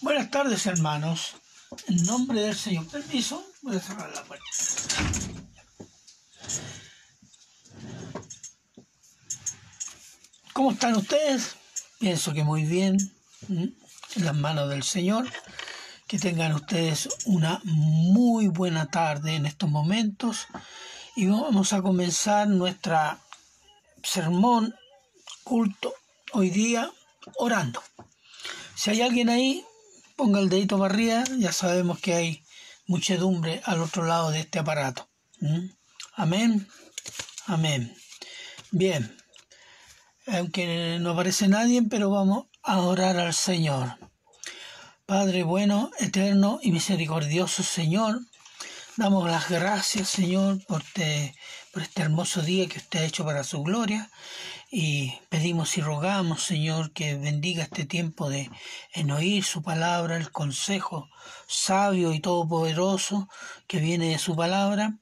Buenas tardes, hermanos. En nombre del Señor, permiso, voy a cerrar la puerta. ¿Cómo están ustedes? Pienso que muy bien, en las manos del Señor. Que tengan ustedes una muy buena tarde en estos momentos. Y vamos a comenzar nuestra sermón, culto, hoy día, orando. Si hay alguien ahí, ponga el dedito para arriba, ya sabemos que hay muchedumbre al otro lado de este aparato. Amén, amén. Bien, aunque no aparece nadie, pero vamos a orar al Señor. Padre bueno, eterno y misericordioso Señor, damos las gracias, Señor, por este hermoso día que usted ha hecho para su gloria. Y pedimos y rogamos, Señor, que bendiga este tiempo en oír su palabra, el consejo sabio y todopoderoso que viene de su palabra.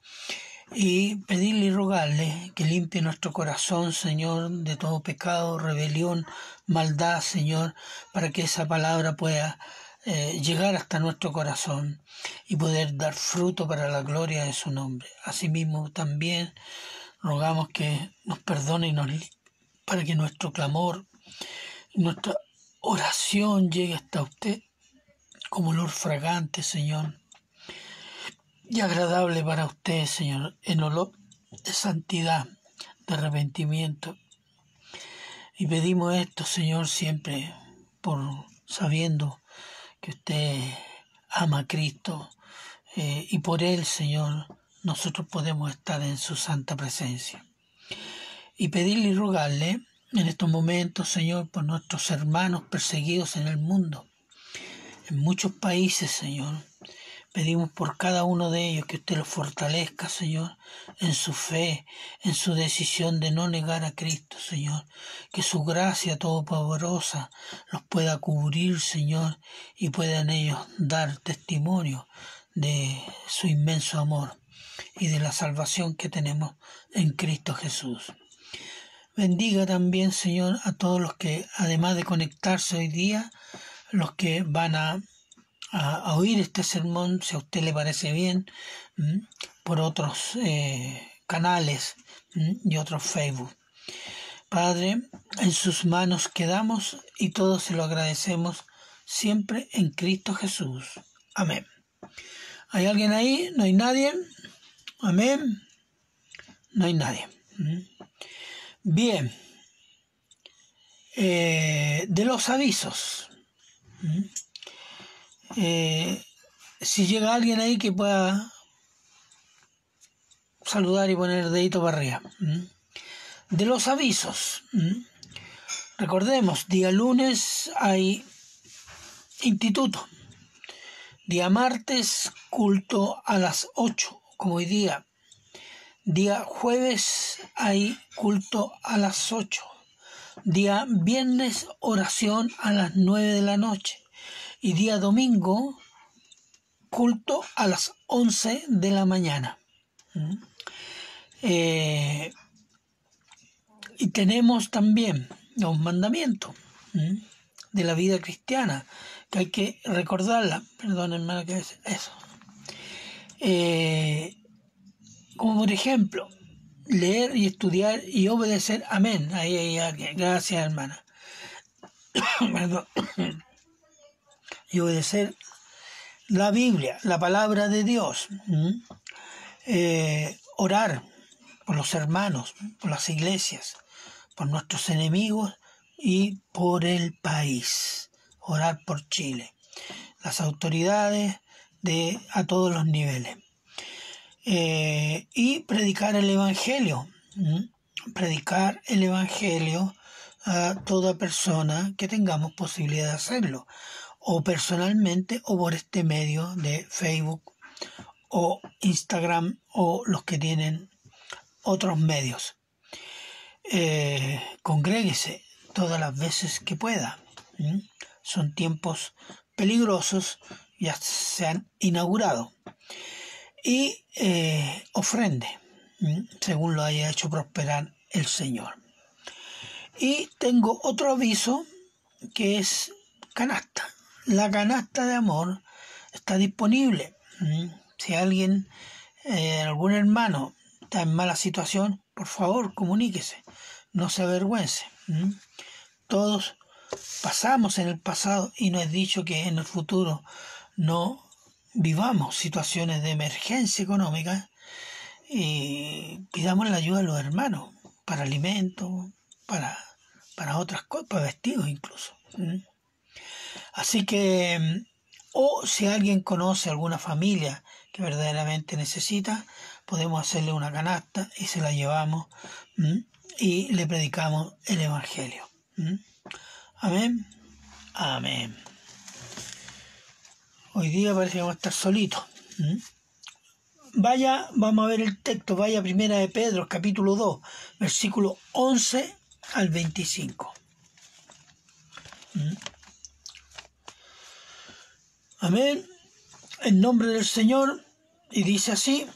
Y pedirle y rogarle que limpie nuestro corazón, Señor, de todo pecado, rebelión, maldad, Señor, para que esa palabra pueda llegar hasta nuestro corazón y poder dar fruto para la gloria de su nombre. Asimismo, también rogamos que nos perdone y para que nuestro clamor, nuestra oración llegue hasta usted como olor fragante, Señor, y agradable para usted, Señor, en olor de santidad, de arrepentimiento. Y pedimos esto, Señor, siempre sabiendo que usted ama a Cristo y por Él, Señor, nosotros podemos estar en su santa presencia. Y pedirle y rogarle en estos momentos, Señor, por nuestros hermanos perseguidos en el mundo, en muchos países, Señor. Pedimos por cada uno de ellos que usted los fortalezca, Señor, en su fe, en su decisión de no negar a Cristo, Señor. Que su gracia todopoderosa los pueda cubrir, Señor, y puedan ellos dar testimonio de su inmenso amor y de la salvación que tenemos en Cristo Jesús. Bendiga también, Señor, a todos los que, además de conectarse hoy día, los que van a oír este sermón, si a usted le parece bien, por otros canales y otros Facebook. Padre, en sus manos quedamos y todos se lo agradecemos siempre en Cristo Jesús. Amén. ¿Hay alguien ahí? ¿No hay nadie? Amén. No hay nadie. Bien. De los avisos. Si llega alguien ahí que pueda saludar y poner el dedito para arriba. De los avisos. Recordemos, día lunes hay instituto. Día martes, culto a las 8, como hoy día. Día jueves hay culto a las 8. Día viernes, oración a las 9 de la noche. Y día domingo, culto a las 11 de la mañana. Y tenemos también los mandamientos de la vida cristiana, que hay que recordarla. Perdón, hermano, que es eso. Como por ejemplo, leer y estudiar y obedecer. Amén. Ahí hay alguien. Gracias, hermana. Perdón. Y obedecer la Biblia, la palabra de Dios. Orar por los hermanos, por las iglesias, por nuestros enemigos y por el país. Orar por Chile, las autoridades a todos los niveles. Y predicar el Evangelio. Predicar el Evangelio a toda persona que tengamos posibilidad de hacerlo, o personalmente o por este medio de Facebook o Instagram o los que tienen otros medios. Congréguese todas las veces que pueda. Son tiempos peligrosos, ya se han inaugurado. Y ofrende, según lo haya hecho prosperar el Señor. Y tengo otro aviso que es canasta. la canasta de amor está disponible. Si alguien, algún hermano está en mala situación, por favor, comuníquese, no se avergüence. Todos pasamos en el pasado y no es dicho que en el futuro no vivamos situaciones de emergencia económica y pidamos la ayuda de los hermanos para alimentos, para otras cosas, para vestidos incluso. Así que, o si alguien conoce alguna familia que verdaderamente necesita, podemos hacerle una canasta y se la llevamos y le predicamos el Evangelio. Amén. Amén. Hoy día parece que vamos a estar solitos. Vaya, vamos a ver el texto, vaya a Primera de Pedro, capítulo 2, versículo 11 al 25. Amén. En nombre del Señor, y dice así: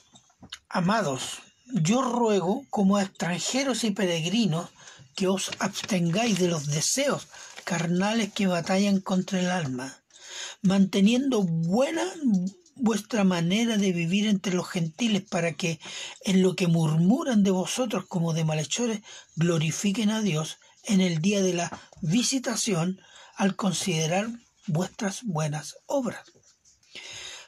amados, yo ruego como a extranjeros y peregrinos que os abstengáis de los deseos carnales que batallan contra el alma, manteniendo buena vuestra manera de vivir entre los gentiles, para que en lo que murmuran de vosotros como de malhechores glorifiquen a Dios en el día de la visitación, al considerar vuestras buenas obras.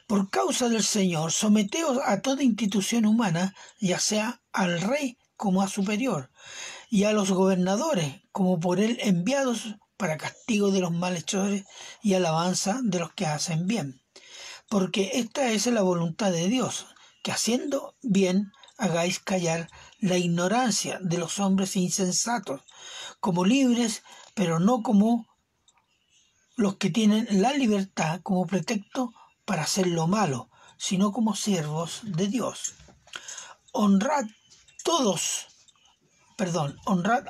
Por causa del Señor, someteos a toda institución humana, ya sea al rey como a superior, y a los gobernadores como por él enviados, para castigo de los malhechores y alabanza de los que hacen bien. Porque esta es la voluntad de Dios, que haciendo bien hagáis callar la ignorancia de los hombres insensatos, como libres, pero no como los que tienen la libertad como pretexto para hacer lo malo, sino como siervos de Dios. Honrad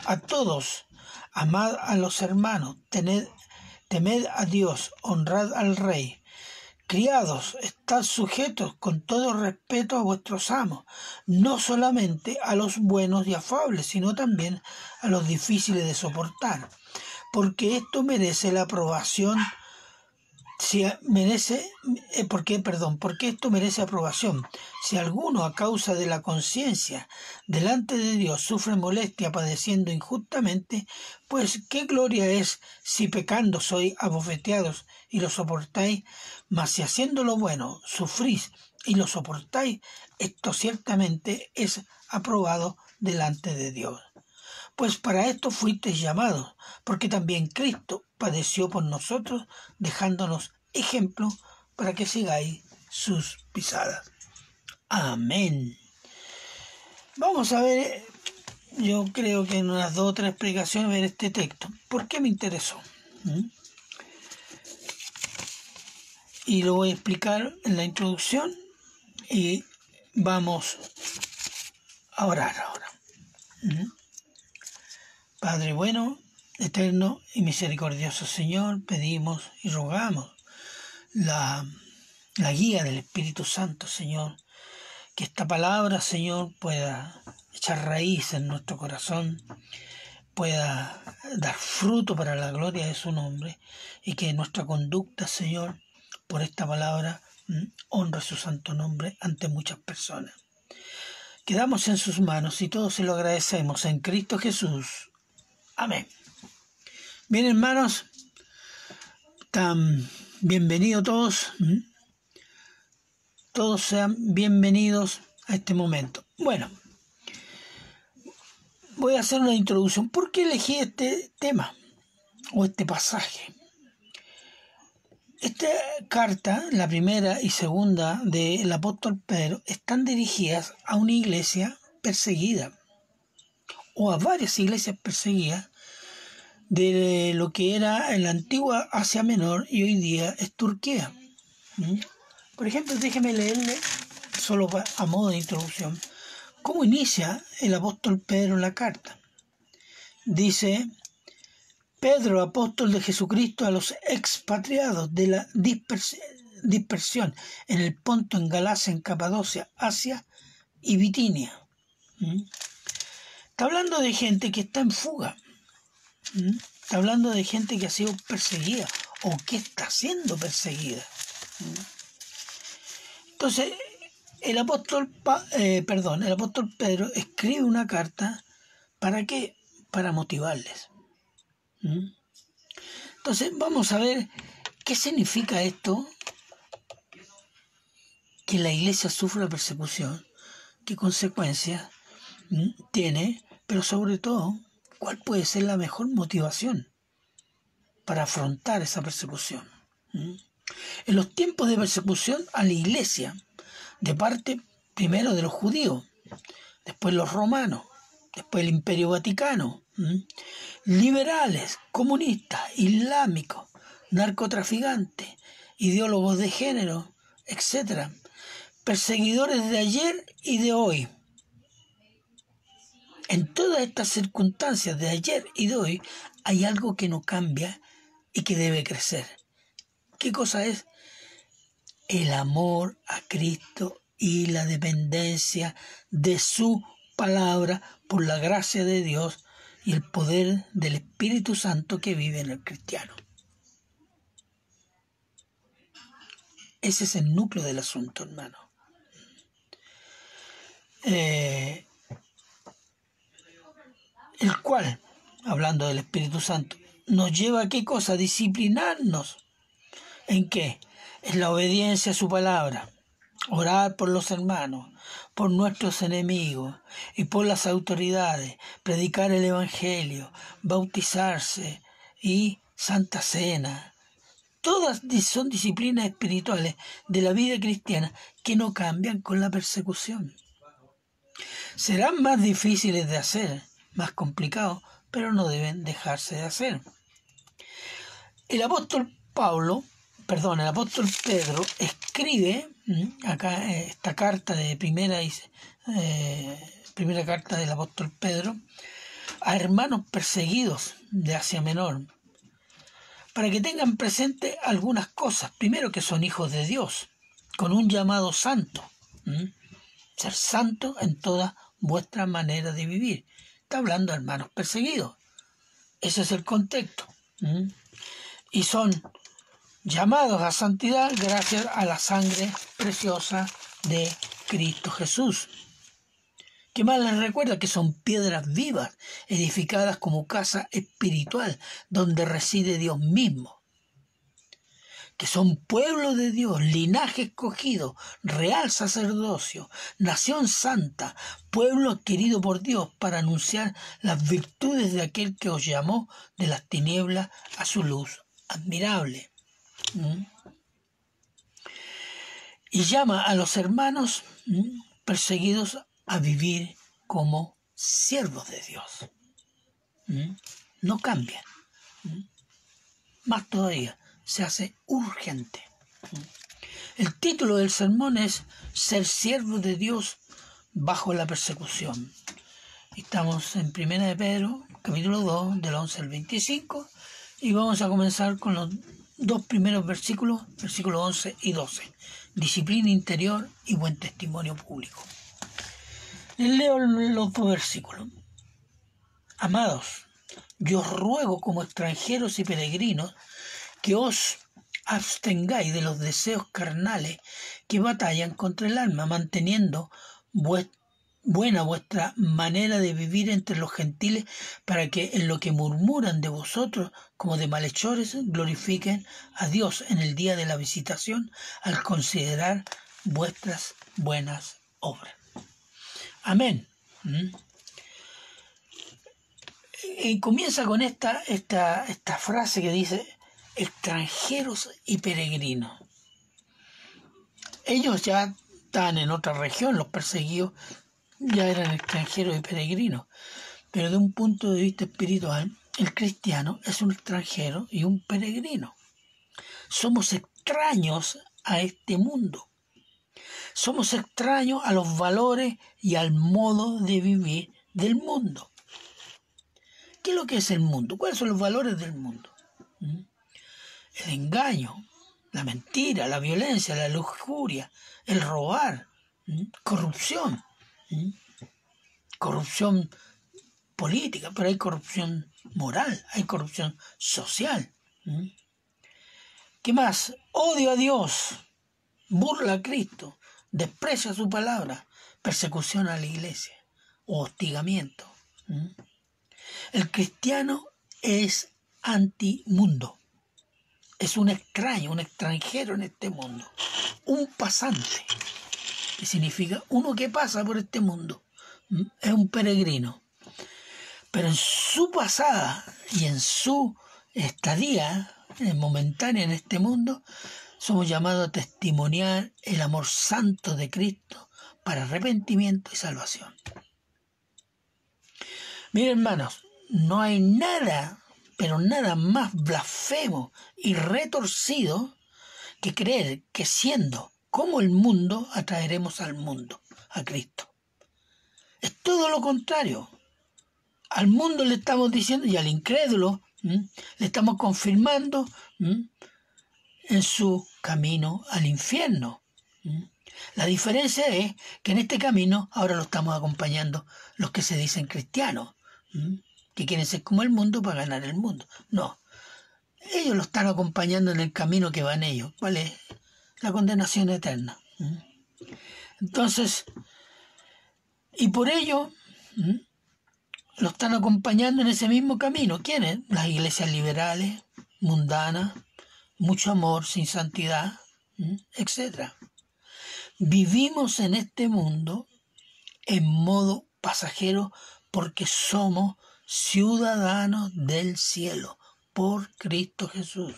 a todos, amad a los hermanos, temed a Dios, honrad al rey. Criados, estad sujetos con todo respeto a vuestros amos, no solamente a los buenos y afables, sino también a los difíciles de soportar, porque esto merece la aprobación. Porque esto merece aprobación. Si alguno a causa de la conciencia delante de Dios sufre molestia padeciendo injustamente, pues qué gloria es si pecando sois abofeteados y lo soportáis, mas si haciendo lo bueno sufrís y lo soportáis, esto ciertamente es aprobado delante de Dios. Pues para esto fuisteis llamados, porque también Cristo padeció por nosotros, dejándonos ejemplo para que sigáis sus pisadas. Amén. Vamos a ver, yo creo que en unas 2 o 3 explicaciones, ver este texto. ¿Por qué me interesó? Y lo voy a explicar en la introducción y vamos a orar ahora. Padre bueno, eterno y misericordioso Señor, pedimos y rogamos la guía del Espíritu Santo, Señor, que esta palabra, Señor, pueda echar raíz en nuestro corazón, pueda dar fruto para la gloria de su nombre, y que nuestra conducta, Señor, por esta palabra, honre su santo nombre ante muchas personas. Quedamos en sus manos y todos se lo agradecemos en Cristo Jesús. Amén. Bien, hermanos, tan bienvenidos todos. Todos sean bienvenidos a este momento. Bueno, voy a hacer una introducción. ¿Por qué elegí este tema o este pasaje? Esta carta, la primera y segunda del apóstol Pedro, están dirigidas a una iglesia perseguida, o a varias iglesias perseguidas, de lo que era en la antigua Asia Menor y hoy día es Turquía. Por ejemplo, déjeme leerle, solo a modo de introducción, cómo inicia el apóstol Pedro la carta. Dice: Pedro, apóstol de Jesucristo, a los expatriados de la dispersión en el Ponto, en Galacia, en Capadocia, Asia y Bitinia. Está hablando de gente que está en fuga. Está hablando de gente que ha sido perseguida o que está siendo perseguida. Entonces, el apóstol Pedro escribe una carta. ¿Para qué? Para motivarles. Entonces, vamos a ver qué significa esto, que la iglesia sufra persecución, qué consecuencias tiene, pero sobre todo, cuál puede ser la mejor motivación para afrontar esa persecución. En los tiempos de persecución a la iglesia, de parte primero de los judíos, después los romanos, después el Imperio Vaticano, liberales, comunistas, islámicos, narcotraficantes, ideólogos de género, etc., perseguidores de ayer y de hoy. En todas estas circunstancias de ayer y de hoy hay algo que no cambia y que debe crecer. ¿Qué cosa es? El amor a Cristo y la dependencia de su palabra por la gracia de Dios y el poder del Espíritu Santo que vive en el cristiano. Ese es el núcleo del asunto, hermano. El cual, hablando del Espíritu Santo, nos lleva a ¿qué cosa? Disciplinarnos. ¿En qué? En la obediencia a su palabra. Orar por los hermanos, por nuestros enemigos y por las autoridades, predicar el Evangelio, bautizarse y Santa Cena. Todas son disciplinas espirituales de la vida cristiana que no cambian con la persecución. Serán más difíciles de hacer, más complicados, pero no deben dejarse de hacer. El apóstol Pedro escribe acá esta carta de primera carta del apóstol Pedro a hermanos perseguidos de Asia Menor, para que tengan presente algunas cosas. Primero, que son hijos de Dios, con un llamado santo. Ser santo en toda vuestra manera de vivir. Está hablando de hermanos perseguidos. Ese es el contexto. Y son llamados a santidad gracias a la sangre preciosa de Cristo Jesús. ¿Qué más les recuerda? Que son piedras vivas, edificadas como casa espiritual, donde reside Dios mismo. Que son pueblo de Dios, linaje escogido, real sacerdocio, nación santa, pueblo adquirido por Dios para anunciar las virtudes de aquel que os llamó de las tinieblas a su luz admirable. Y llama a los hermanos perseguidos a vivir como siervos de Dios. No cambian. Más todavía, se hace urgente. El título del sermón es Ser siervo de Dios bajo la persecución. Estamos en 1 de Pedro, capítulo 2, del 11 al 25, y vamos a comenzar con los dos primeros versículos 11 y 12. Disciplina interior y buen testimonio público. Les leo los dos versículos. Amados, yo os ruego como extranjeros y peregrinos que os abstengáis de los deseos carnales que batallan contra el alma, manteniendo buena vuestra manera de vivir entre los gentiles, para que en lo que murmuran de vosotros como de malhechores glorifiquen a Dios en el día de la visitación al considerar vuestras buenas obras. Amén. Y comienza con esta frase que dice extranjeros y peregrinos. Ellos ya están en otra región, los perseguidos ya eran extranjeros y peregrinos, pero de un punto de vista espiritual, el cristiano es un extranjero y un peregrino. Somos extraños a este mundo. Somos extraños a los valores y al modo de vivir del mundo. ¿Qué es lo que es el mundo? ¿Cuáles son los valores del mundo? El engaño, la mentira, la violencia, la lujuria, el robar, corrupción. Corrupción política, pero hay corrupción moral, hay corrupción social. ¿Qué más? Odio a Dios, burla a Cristo, desprecia su palabra, persecución a la iglesia, o hostigamiento. El cristiano es antimundo. Es un extraño, un extranjero en este mundo. Un pasante, que significa uno que pasa por este mundo. Es un peregrino. Pero en su pasada y en su estadía momentánea en este mundo, somos llamados a testimoniar el amor santo de Cristo para arrepentimiento y salvación. Miren, hermanos, no hay nada, pero nada más blasfemo y retorcido que creer que siendo como el mundo atraeremos al mundo a Cristo. Es todo lo contrario. Al mundo le estamos diciendo, y al incrédulo le estamos confirmando en su camino al infierno. La diferencia es que en este camino ahora lo estamos acompañando los que se dicen cristianos, que quieren ser como el mundo para ganar el mundo. No, ellos lo están acompañando en el camino que van ellos. ¿Cuál es? La condenación eterna. Entonces, y por ello lo están acompañando en ese mismo camino. ¿Quiénes? Las iglesias liberales, mundanas, mucho amor sin santidad, etc. Vivimos en este mundo en modo pasajero porque somos ciudadanos del cielo por Cristo Jesús.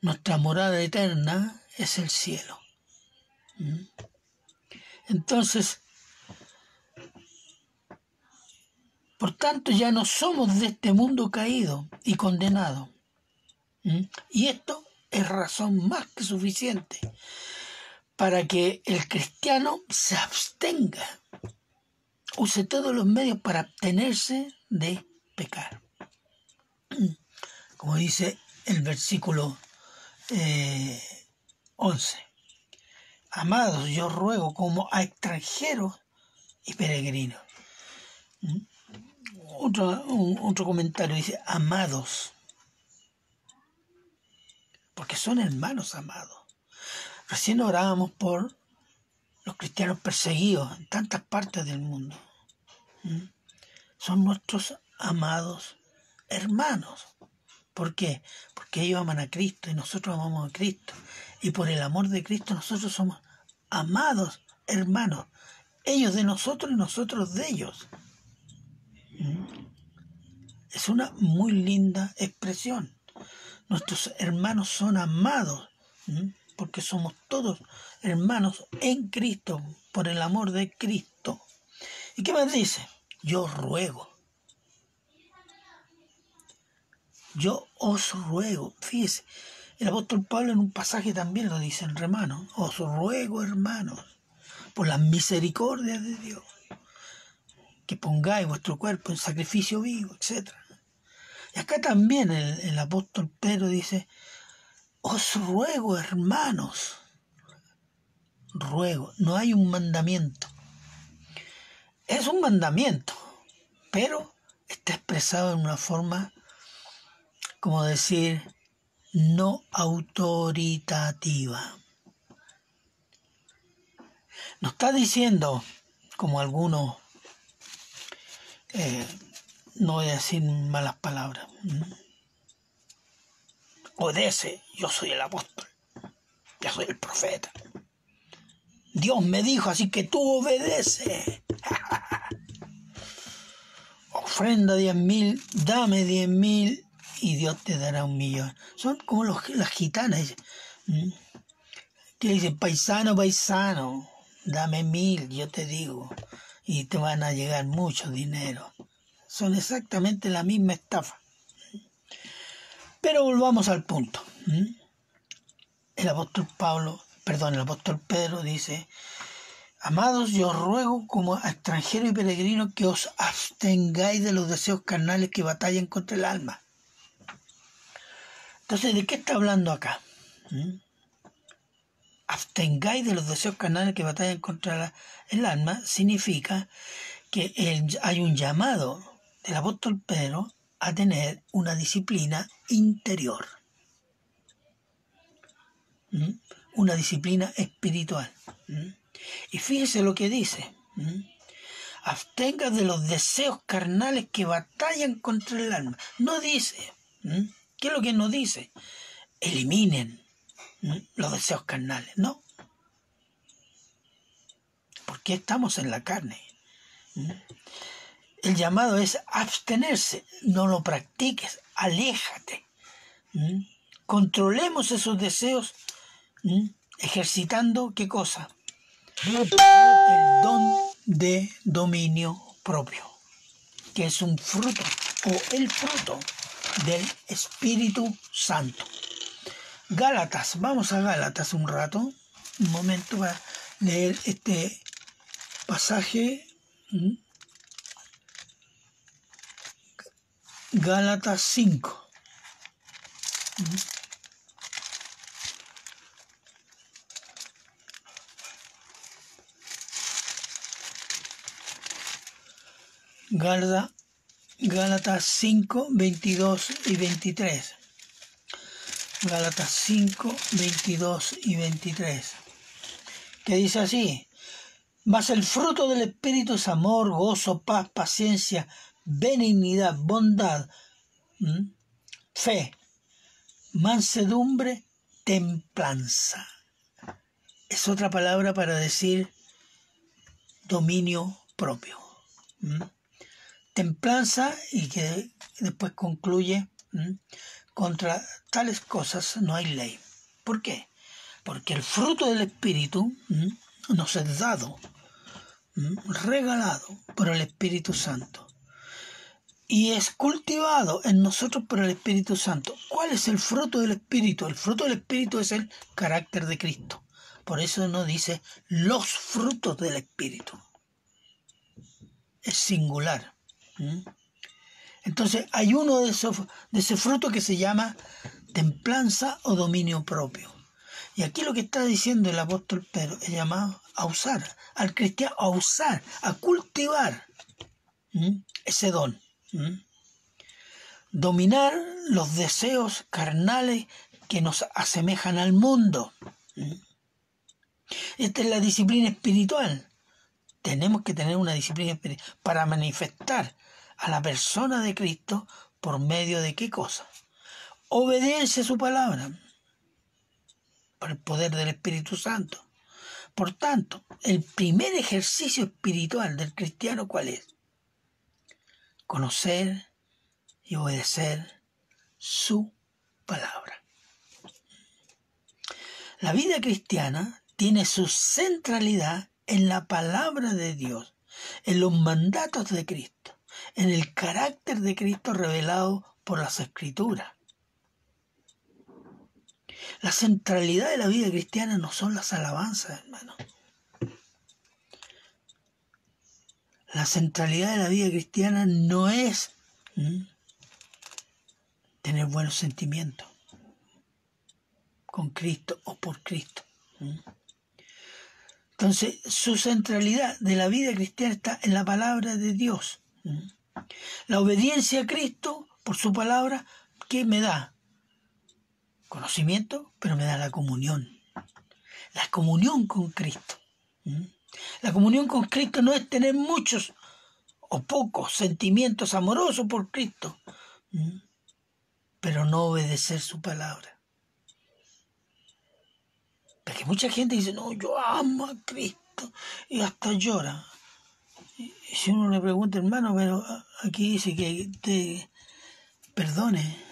Nuestra morada eterna es el cielo. Entonces, por tanto, ya no somos de este mundo caído y condenado. Y esto es razón más que suficiente para que el cristiano se abstenga, use todos los medios para abstenerse de pecar. Como dice el versículo 11. Amados, yo ruego como a extranjeros y peregrinos. Otro comentario dice, amados, porque son hermanos amados. Recién orábamos por los cristianos perseguidos en tantas partes del mundo. Son nuestros amados hermanos. ¿Por qué? Porque ellos aman a Cristo y nosotros amamos a Cristo. Y por el amor de Cristo nosotros somos amados hermanos. Ellos de nosotros y nosotros de ellos. Es una muy linda expresión. Nuestros hermanos son amados, porque somos todos hermanos en Cristo, por el amor de Cristo. ¿Y qué más dice? Yo ruego. Yo os ruego. Fíjese, el apóstol Pablo en un pasaje también lo dice en Romanos. Os ruego, hermanos, por las misericordias de Dios, que pongáis vuestro cuerpo en sacrificio vivo, etc. Y acá también el apóstol Pedro dice, os ruego, hermanos. Ruego, no hay un mandamiento. Es un mandamiento, pero está expresado en una forma, como decir, no autoritativa. No está diciendo, como algunos, no voy a decir malas palabras, obedece, yo soy el apóstol, yo soy el profeta. Dios me dijo, así que tú obedece. Ofrenda 10.000, dame 10.000 y Dios te dará 1.000.000. Son como las gitanas que dicen, paisano, paisano, dame 1.000, yo te digo, y te van a llegar mucho dinero. Son exactamente la misma estafa. Pero volvamos al punto. El apóstol Pedro dice, amados, yo os ruego como a extranjero y peregrino que os abstengáis de los deseos carnales que batallan contra el alma. Entonces, ¿de qué está hablando acá? Abstengáis de los deseos carnales que batallan contra el alma significa que hay un llamado del apóstol Pedro a tener una disciplina interior. una disciplina espiritual. Y fíjese lo que dice. Abstenga de los deseos carnales que batallan contra el alma. No dice. ¿Qué es lo que no dice? Eliminen los deseos carnales. No. Porque estamos en la carne. El llamado es abstenerse. No lo practiques. Aléjate. Controlemos esos deseos ejercitando ¿qué cosa? El don de dominio propio, que es un fruto o el fruto del Espíritu Santo. Gálatas, vamos a Gálatas un rato, un momento para leer este pasaje. Gálatas 5. Gálatas 5, 22 y 23. Gálatas 5, 22 y 23. Que dice así: mas el fruto del Espíritu es amor, gozo, paz, paciencia, benignidad, bondad, fe, mansedumbre, templanza. Es otra palabra para decir dominio propio. Templanza, y que después concluye, contra tales cosas no hay ley. ¿Por qué? Porque el fruto del Espíritu nos es dado, regalado por el Espíritu Santo, y es cultivado en nosotros por el Espíritu Santo. ¿Cuál es el fruto del Espíritu? El fruto del Espíritu es el carácter de Cristo. Por eso no dice los frutos del Espíritu. Es singular. Entonces hay uno de ese fruto que se llama templanza o dominio propio. Y aquí lo que está diciendo el apóstol Pedro es llamado a usar, al cristiano a usar, a cultivar ese don. Dominar los deseos carnales que nos asemejan al mundo. Esta es la disciplina espiritual. Tenemos que tener una disciplina espiritual para manifestar a la persona de Cristo por medio de ¿qué cosa? Obediencia a su palabra, por el poder del Espíritu Santo. Por tanto, el primer ejercicio espiritual del cristiano, ¿cuál es? Conocer y obedecer su palabra. La vida cristiana tiene su centralidad en la palabra de Dios, en los mandatos de Cristo, en el carácter de Cristo revelado por las Escrituras. La centralidad de la vida cristiana no son las alabanzas, hermano. La centralidad de la vida cristiana no es tener buenos sentimientos con Cristo o por Cristo. Entonces, su centralidad de la vida cristiana está en la palabra de Dios. La obediencia a Cristo por su palabra, ¿qué me da? Conocimiento, pero me da la comunión. La comunión con Cristo. La comunión con Cristo no es tener muchos o pocos sentimientos amorosos por Cristo, pero no obedecer su palabra. Porque mucha gente dice, no, yo amo a Cristo, y hasta llora. Y si uno le pregunta, hermano, pero aquí dice que te perdone.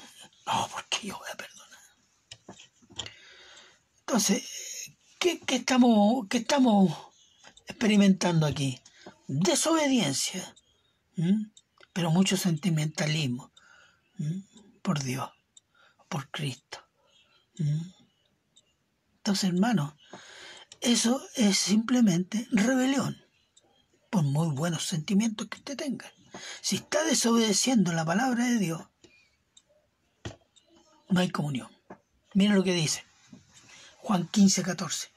No, porque yo voy a perdonar. Entonces, ¿qué estamos experimentando aquí? Desobediencia, pero mucho sentimentalismo por Dios, por Cristo. Entonces, hermano, eso es simplemente rebelión, por muy buenos sentimientos que usted tenga. Si está desobedeciendo la palabra de Dios, no hay comunión. Miren lo que dice Juan 15, 14.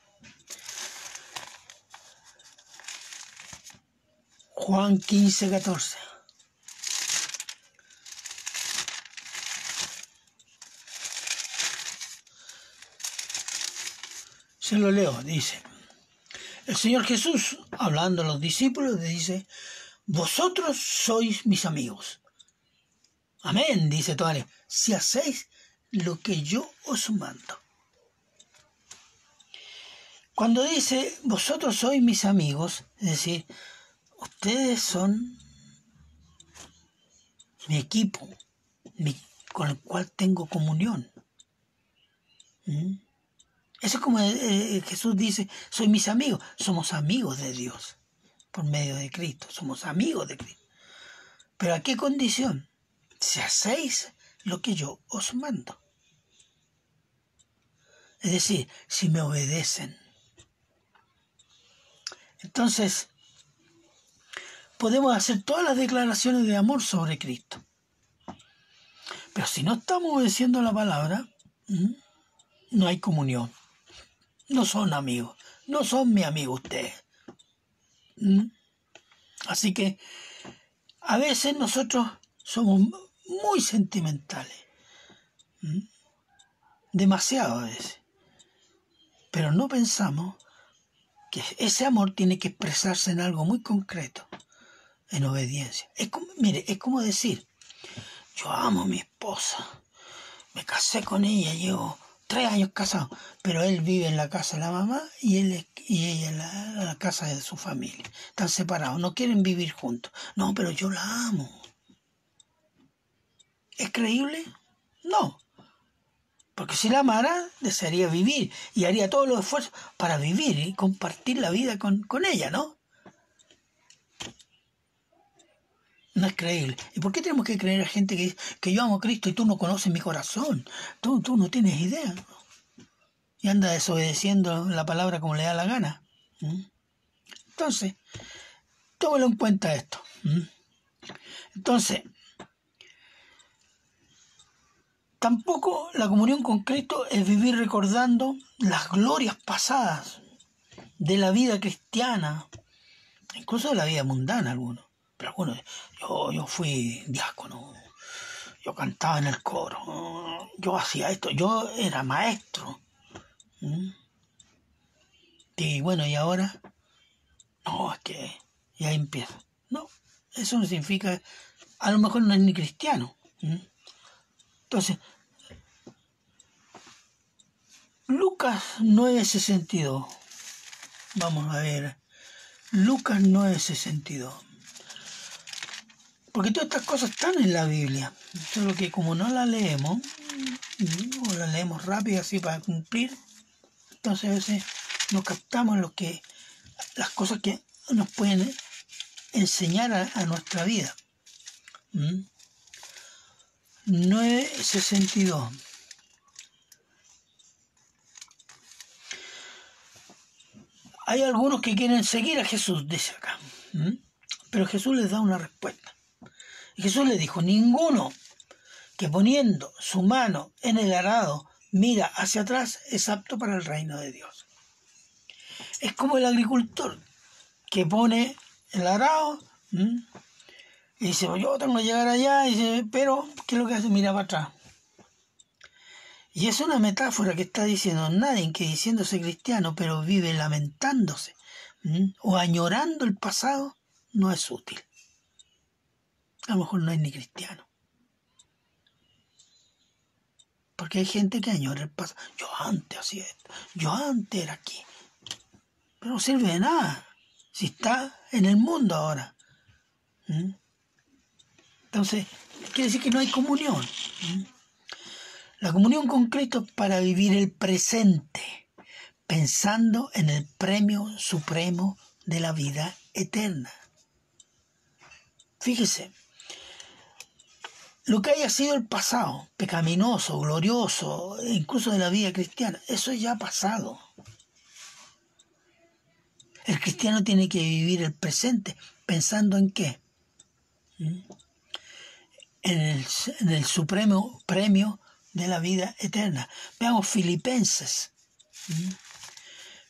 Juan 15, 14. Se lo leo, dice. El Señor Jesús, hablando a los discípulos, le dice, vosotros sois mis amigos. Amén, dice Toare, si hacéis lo que yo os mando. Cuando dice, vosotros sois mis amigos, es decir, ustedes son mi equipo, con el cual tengo comunión. Eso es como Jesús dice, soy mis amigos. Somos amigos de Dios por medio de Cristo. Somos amigos de Cristo. ¿Pero a qué condición? Si hacéis lo que yo os mando. Es decir, si me obedecen. Entonces, podemos hacer todas las declaraciones de amor sobre Cristo. Pero si no estamos obedeciendo la palabra, no hay comunión. No son amigos. No son mi amigo ustedes. Así que a veces nosotros somos muy sentimentales. Demasiado a veces. Pero no pensamos que ese amor tiene que expresarse en algo muy concreto, en obediencia. Mire, es como decir, yo amo a mi esposa, me casé con ella, llevo 3 años casado, pero él vive en la casa de la mamá y ella en la casa de su familia. Están separados, no quieren vivir juntos. No, pero yo la amo. ¿Es creíble? No. Porque si la amara, desearía vivir y haría todos los esfuerzos para vivir y compartir la vida con ella, ¿no? No es creíble. ¿Y por qué tenemos que creer a gente que dice que yo amo a Cristo y tú no conoces mi corazón? Tú no tienes idea. Y anda desobedeciendo la palabra como le da la gana. Entonces, tómalo en cuenta esto. Entonces, tampoco la comunión con Cristo es vivir recordando las glorias pasadas de la vida cristiana, incluso de la vida mundana algunos. Pero algunos, yo fui diácono, yo cantaba en el coro, yo hacía esto, yo era maestro. Y bueno, y ahora, no, es que ya empieza. No, eso no significa, a lo mejor no es ni cristiano. Entonces, Lucas 9:62. Vamos a ver. Lucas 9:62. Porque todas estas cosas están en la Biblia. Solo que como no la leemos, o la leemos rápido así para cumplir, entonces a veces no captamos las cosas que nos pueden enseñar a nuestra vida. 9:62. Hay algunos que quieren seguir a Jesús, dice acá. Pero Jesús les da una respuesta. Y Jesús les dijo, ninguno que poniendo su mano en el arado mira hacia atrás es apto para el reino de Dios. Es como el agricultor que pone el arado y dice, yo tengo que llegar allá, y dice, pero ¿qué es lo que hace? Mira para atrás. Y es una metáfora que está diciendo nadie que diciéndose cristiano, pero vive lamentándose o añorando el pasado, no es útil. A lo mejor no es ni cristiano. Porque hay gente que añora el pasado. Yo antes hacía esto, yo antes era aquí. Pero no sirve de nada si está en el mundo ahora. Entonces, quiere decir que no hay comunión. La comunión con Cristo es para vivir el presente, pensando en el premio supremo de la vida eterna. Fíjese, lo que haya sido el pasado, pecaminoso, glorioso, incluso de la vida cristiana, eso ya ha pasado. El cristiano tiene que vivir el presente pensando en qué. En el supremo premio de la vida eterna. Veamos Filipenses.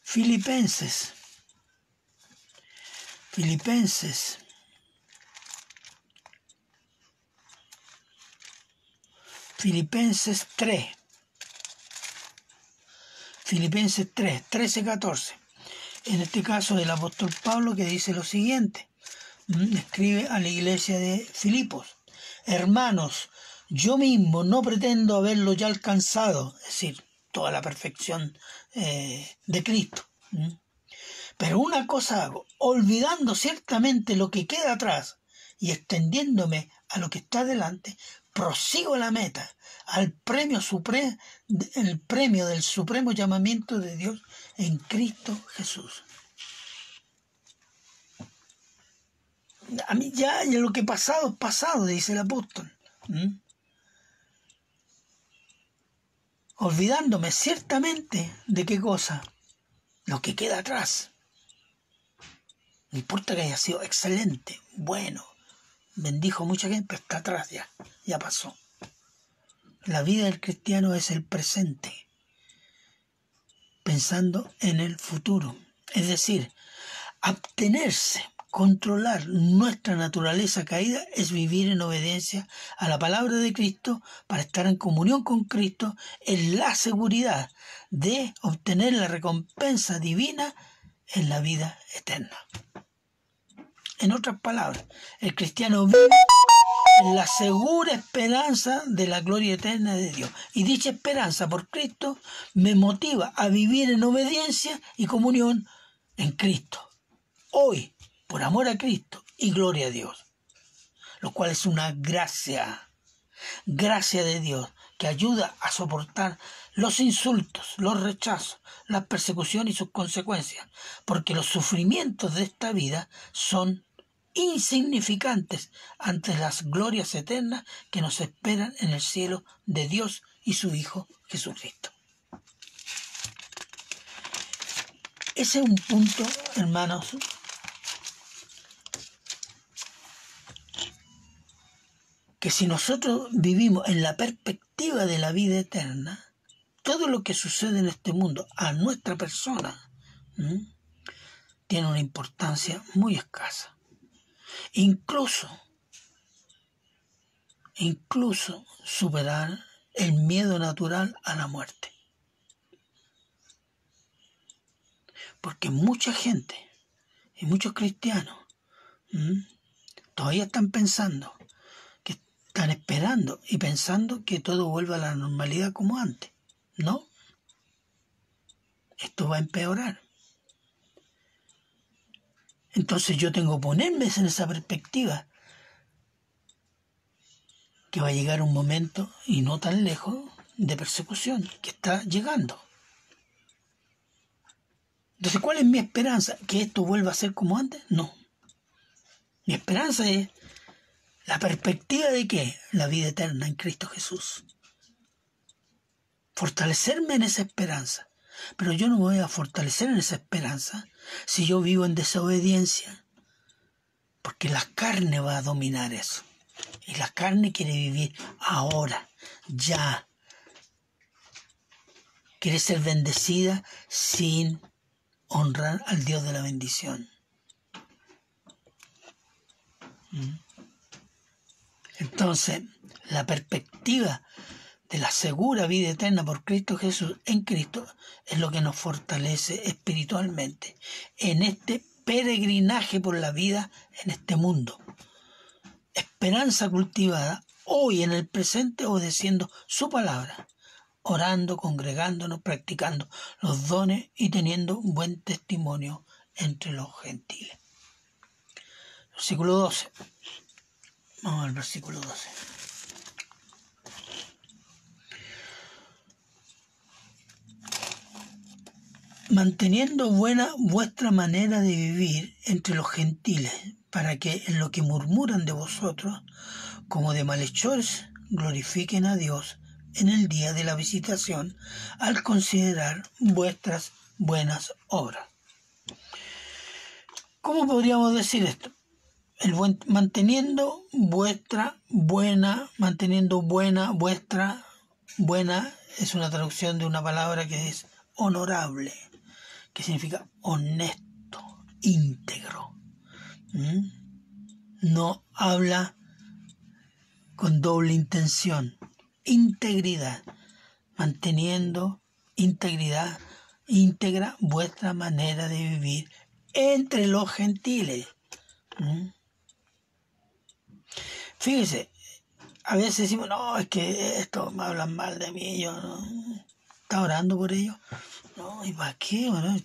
Filipenses 3. Filipenses 3, 13, 14. En este caso el apóstol Pablo, que dice lo siguiente, escribe a la iglesia de Filipos: hermanos, yo mismo no pretendo haberlo ya alcanzado, es decir, toda la perfección de Cristo. Pero una cosa hago, olvidando ciertamente lo que queda atrás y extendiéndome a lo que está delante, prosigo la meta, al el premio del supremo llamamiento de Dios en Cristo Jesús. A mí ya lo que pasado es pasado, dice el apóstol. Olvidándome ciertamente de qué cosa, lo que queda atrás. No importa que haya sido excelente, bueno, bendijo a mucha gente, pero está atrás ya pasó. La vida del cristiano es el presente, pensando en el futuro. Es decir, abstenerse, controlar nuestra naturaleza caída es vivir en obediencia a la palabra de Cristo para estar en comunión con Cristo en la seguridad de obtener la recompensa divina en la vida eterna. En otras palabras, el cristiano vive en la segura esperanza de la gloria eterna de Dios. Y dicha esperanza por Cristo me motiva a vivir en obediencia y comunión en Cristo. Hoy, por amor a Cristo y gloria a Dios. Lo cual es una gracia de Dios que ayuda a soportar los insultos, los rechazos, las persecuciones y sus consecuencias. Porque los sufrimientos de esta vida son insignificantes ante las glorias eternas que nos esperan en el cielo de Dios y su Hijo Jesucristo. Ese es un punto, hermanos, que si nosotros vivimos en la perspectiva de la vida eterna, todo lo que sucede en este mundo a nuestra persona tiene una importancia muy escasa. Incluso superar el miedo natural a la muerte. Porque mucha gente y muchos cristianos todavía están pensando, que están esperando y pensando que todo vuelva a la normalidad como antes. No, esto va a empeorar. Entonces yo tengo que ponerme en esa perspectiva, que va a llegar un momento, y no tan lejos, de persecución, que está llegando. Entonces, ¿cuál es mi esperanza? ¿Que esto vuelva a ser como antes? No. Mi esperanza es la perspectiva de ¿qué? La vida eterna en Cristo Jesús. Fortalecerme en esa esperanza. Pero yo no me voy a fortalecer en esa esperanza si yo vivo en desobediencia. Porque la carne va a dominar eso. Y la carne quiere vivir ahora, ya. Quiere ser bendecida sin honrar al Dios de la bendición. Entonces, la perspectiva de la segura vida eterna por Cristo Jesús en Cristo es lo que nos fortalece espiritualmente en este peregrinaje por la vida en este mundo. Esperanza cultivada hoy en el presente, obedeciendo su palabra, orando, congregándonos, practicando los dones y teniendo un buen testimonio entre los gentiles. Versículo 12. Vamos al versículo 12. Manteniendo buena vuestra manera de vivir entre los gentiles, para que en lo que murmuran de vosotros, como de malhechores, glorifiquen a Dios en el día de la visitación, al considerar vuestras buenas obras. ¿Cómo podríamos decir esto? Manteniendo vuestra buena es una traducción de una palabra que es honorable, que significa honesto, íntegro. No habla con doble intención. Integridad, manteniendo integridad íntegra vuestra manera de vivir entre los gentiles. Fíjese, a veces decimos, no, es que esto me hablan mal de mí, yo no. ¿Está orando por ellos? No, ¿y para qué? Bueno,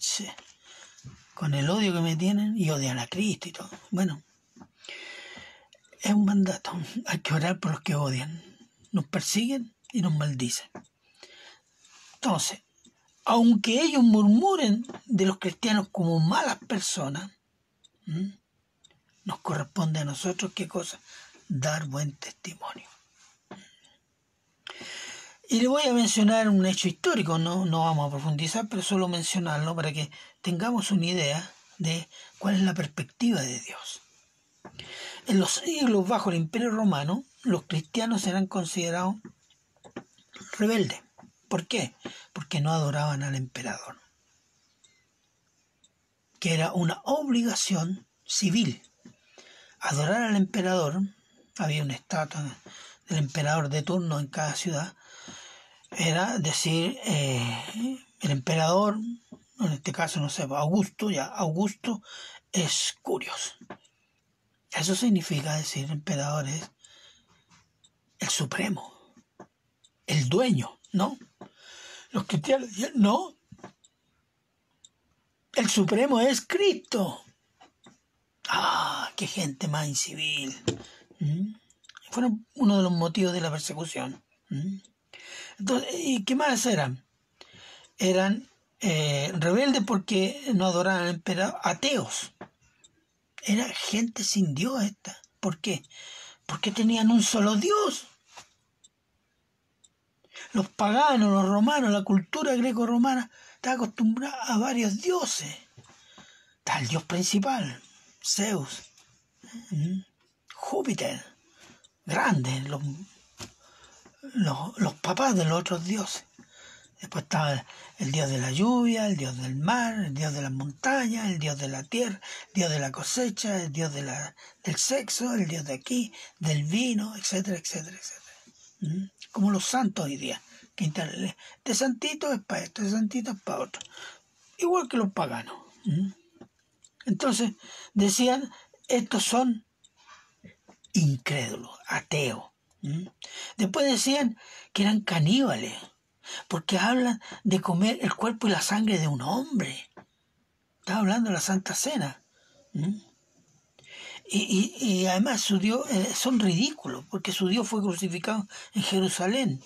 con el odio que me tienen, y odian a Cristo y todo. Bueno, es un mandato. Hay que orar por los que odian. Nos persiguen y nos maldicen. Entonces, aunque ellos murmuren de los cristianos como malas personas, nos corresponde a nosotros, ¿qué cosa? Dar buen testimonio. Y le voy a mencionar un hecho histórico, no vamos a profundizar, pero solo mencionarlo para que tengamos una idea de cuál es la perspectiva de Dios. En los siglos bajo el Imperio Romano, los cristianos eran considerados rebeldes. ¿Por qué? Porque no adoraban al emperador, que era una obligación civil. Adorar al emperador, había una estatua del emperador de turno en cada ciudad, era decir, el emperador, en este caso, no sé, Augusto es Curios. Eso significa decir, el emperador es el supremo, el dueño, ¿no? Los cristianos dicen, no, el supremo es Cristo. ¡Ah, qué gente más incivil! Fueron uno de los motivos de la persecución. Entonces, ¿y qué más eran? Eran rebeldes porque no adoraban al emperador, ateos. Era gente sin Dios esta. ¿Por qué? Porque tenían un solo Dios. Los paganos, los romanos, la cultura greco-romana estaba acostumbrada a varios dioses. Está el dios principal, Zeus, Júpiter, grandes, los papás de los otros dioses. Después estaba el dios de la lluvia, el dios del mar, el dios de las montañas, el dios de la tierra, el dios de la cosecha, el dios del sexo, el dios de aquí, del vino, etcétera, etcétera, etcétera. Como los santos hoy día. Que este santito es para esto, este santito es para otro. Igual que los paganos. Entonces decían, estos son incrédulos, ateos. Después decían que eran caníbales, porque hablan de comer el cuerpo y la sangre de un hombre. Estaba hablando de la Santa Cena. Y además su Dios son ridículos, porque su Dios fue crucificado en Jerusalén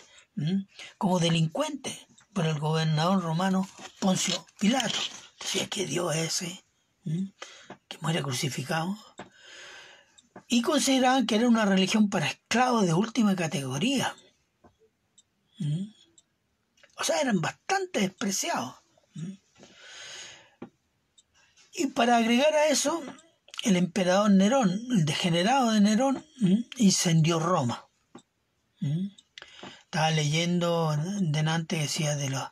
como delincuente por el gobernador romano Poncio Pilato. Decía, ¿qué Dios es ese que muere crucificado? Y consideraban que era una religión para esclavos de última categoría. O sea, eran bastante despreciados. Y para agregar a eso, el emperador Nerón, el degenerado de Nerón, incendió Roma. Estaba leyendo delante, decía, de los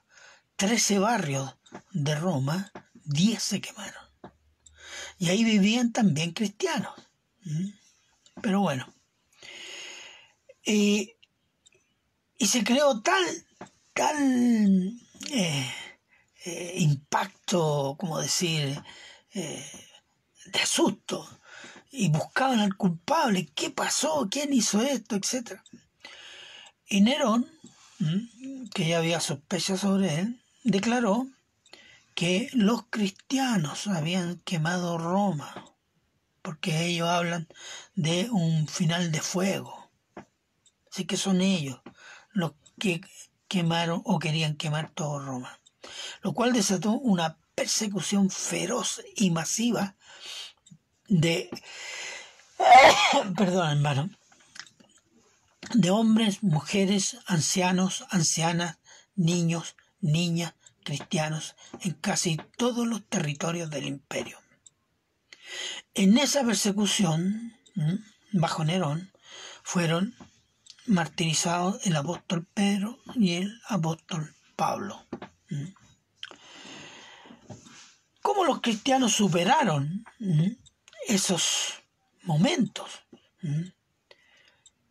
13 barrios de Roma, 10 se quemaron. Y ahí vivían también cristianos. Pero bueno. Y se creó tal impacto, como decir, de susto, y buscaban al culpable, ¿qué pasó? ¿Quién hizo esto? Etcétera. Y Nerón, que ya había sospechas sobre él, declaró que los cristianos habían quemado Roma, porque ellos hablan de un final de fuego. Así que son ellos los que quemaron o querían quemar todo Roma, lo cual desató una persecución feroz y masiva de perdón, hermano, de hombres, mujeres, ancianos, ancianas, niños, niñas, cristianos en casi todos los territorios del imperio. En esa persecución, bajo Nerón, fueron martirizados el apóstol Pedro y el apóstol Pablo. ¿Cómo los cristianos superaron esos momentos?